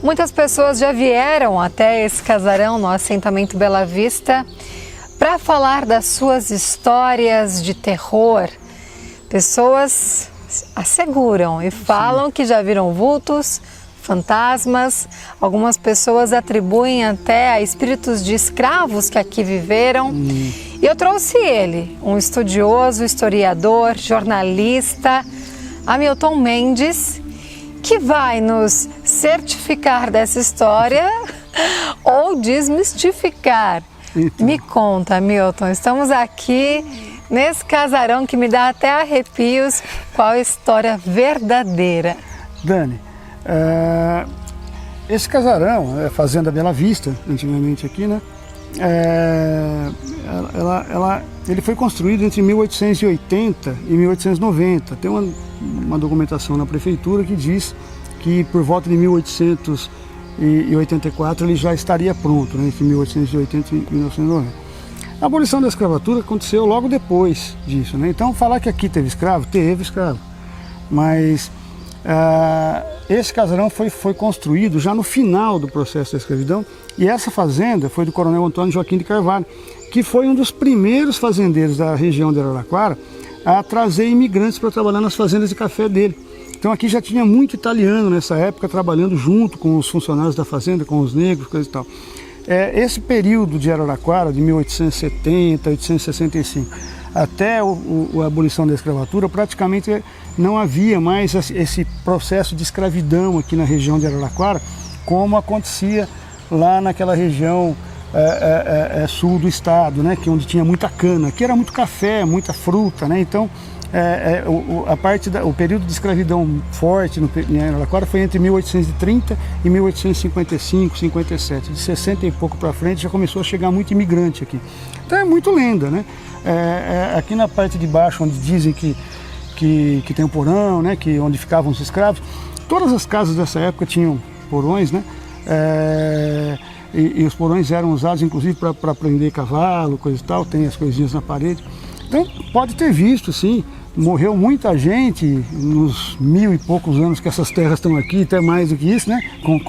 Muitas pessoas já vieram até esse casarão no assentamento Bela Vista para falar das suas histórias de terror. Pessoas asseguram e falam que já viram vultos, fantasmas. Algumas pessoas atribuem até a espíritos de escravos que aqui viveram. E eu trouxe ele, um estudioso, historiador, jornalista, Hamilton Mendes, que vai nos certificar dessa história ou desmistificar. Então. Me conta, Hamilton, estamos aqui nesse casarão que me dá até arrepios. Qual a história verdadeira? Dani, esse casarão, é Fazenda Bela Vista, antigamente aqui, né? Ele foi construído entre 1880 e 1890. Tem uma documentação na prefeitura que diz que por volta de 1884 ele já estaria pronto, né? Entre 1880 e 1990. A abolição da escravatura aconteceu logo depois disso, né? Então falar que aqui teve escravo, mas esse casarão foi construído já no final do processo da escravidão, e essa fazenda foi do coronel Antônio Joaquim de Carvalho, que foi um dos primeiros fazendeiros da região de Araraquara a trazer imigrantes para trabalhar nas fazendas de café dele. Então aqui já tinha muito italiano nessa época trabalhando junto com os funcionários da fazenda, com os negros, coisa e tal. Esse período de Araraquara, de 1870, 1865, até a abolição da escravatura, praticamente não havia mais esse processo de escravidão aqui na região de Araraquara, como acontecia lá naquela região sul do estado, né, que onde tinha muita cana. Aqui era muito café, muita fruta, né? Então o período de escravidão forte em Araraquara foi entre 1830 e 1855, 57. De 60 e pouco para frente já começou a chegar muito imigrante aqui. Então é muito lenda, né? Aqui na parte de baixo, onde dizem que tem um porão, né, onde ficavam os escravos, todas as casas dessa época tinham porões, né? E os porões eram usados inclusive para prender cavalo, coisa e tal, tem as coisinhas na parede. Então pode ter visto, sim, morreu muita gente nos 1000 e poucos anos que essas terras estão aqui, até mais do que isso, né?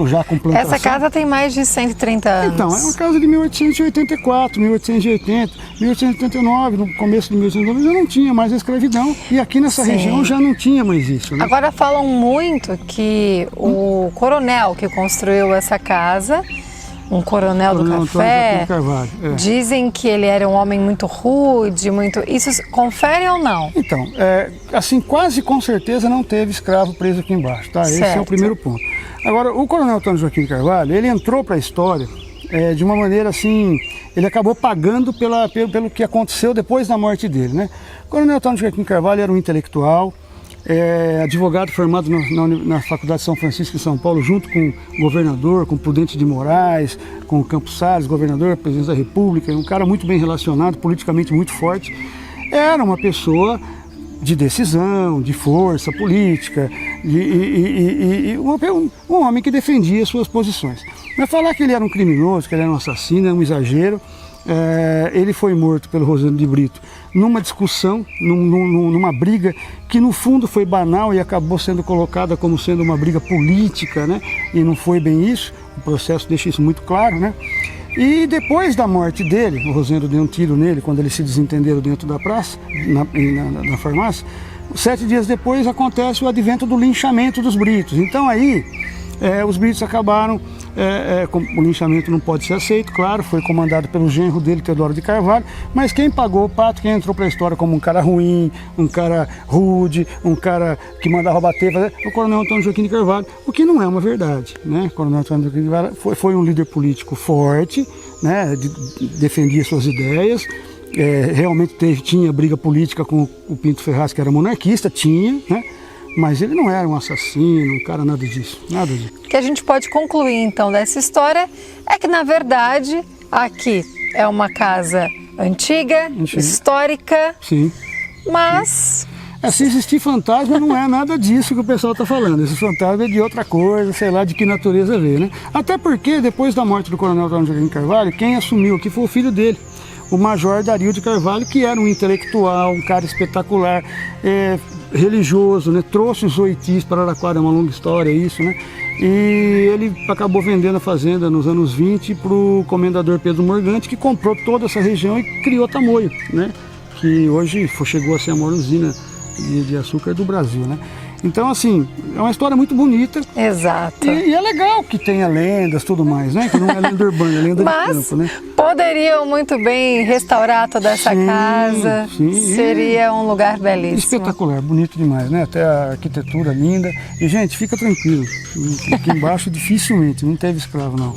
Já com plantação. Essa casa tem mais de 130 anos. Então, é uma casa de 1884, 1880, 1889, no começo de 1890 já não tinha mais a escravidão, e aqui nessa região já não tinha mais isso, né? Agora falam muito que o coronel que construiu essa casa, um coronel do café, dizem que ele era um homem muito rude, isso confere ou não? Então, assim, quase com certeza não teve escravo preso aqui embaixo, tá? Certo. Esse é o primeiro ponto. Agora, o coronel Antônio Joaquim de Carvalho, ele entrou para a história de uma maneira assim, ele acabou pagando pelo que aconteceu depois da morte dele, né? O coronel Antônio Joaquim de Carvalho era um intelectual, advogado formado na Faculdade de São Francisco em São Paulo, junto com o governador, com Prudente de Moraes, com o Campos Salles, governador, presidente da República, um cara muito bem relacionado, politicamente muito forte. Era uma pessoa de decisão, de força política, um homem que defendia suas posições. Mas falar que ele era um criminoso, que ele era um assassino, é um exagero. Ele foi morto pelo Rosendo de Brito numa discussão, numa briga que no fundo foi banal e acabou sendo colocada como sendo uma briga política, né? E não foi bem isso, o processo deixa isso muito claro, né? E depois da morte dele, o Rosendo deu um tiro nele quando eles se desentenderam dentro da praça, na farmácia. 7 dias depois acontece o advento do linchamento dos Britos. Então aí os Britos acabaram, o linchamento não pode ser aceito, claro, foi comandado pelo genro dele, Teodoro de Carvalho, mas quem pagou o pato, quem entrou para a história como um cara ruim, um cara rude, um cara que mandava bater, o coronel Antônio Joaquim de Carvalho, o que não é uma verdade, né? O coronel Antônio Joaquim de Carvalho foi um líder político forte, né? Defendia suas ideias, realmente tinha briga política com o Pinto Ferraz, que era monarquista, tinha, né? Mas ele não era um assassino, um cara, nada disso, nada disso. O que a gente pode concluir, então, dessa história é que, na verdade, aqui é uma casa antiga, histórica, sim, mas... Se existir fantasma, não é nada disso que o pessoal está falando. Esse fantasma é de outra coisa, sei lá de que natureza veio, né? Até porque, depois da morte do coronel Antônio Joaquim Carvalho, quem assumiu aqui foi o filho dele, o Major Dario de Carvalho, que era um intelectual, um cara espetacular, religioso, né? Trouxe os Oitis para Araraquara, é uma longa história isso, né? E ele acabou vendendo a fazenda nos anos 20 para o comendador Pedro Morgante, que comprou toda essa região e criou Tamoio, né? Que hoje chegou a ser a maior usina de açúcar do Brasil, né? Então, assim, é uma história muito bonita. Exato. E é legal que tenha lendas, tudo mais, né? Que não é lenda urbana, é lenda de campo, né? Poderiam muito bem restaurar toda essa casa. Sim. Seria um lugar belíssimo. Espetacular, bonito demais, né? Até a arquitetura linda. E, gente, fica tranquilo. Aqui embaixo dificilmente, não teve escravo, não.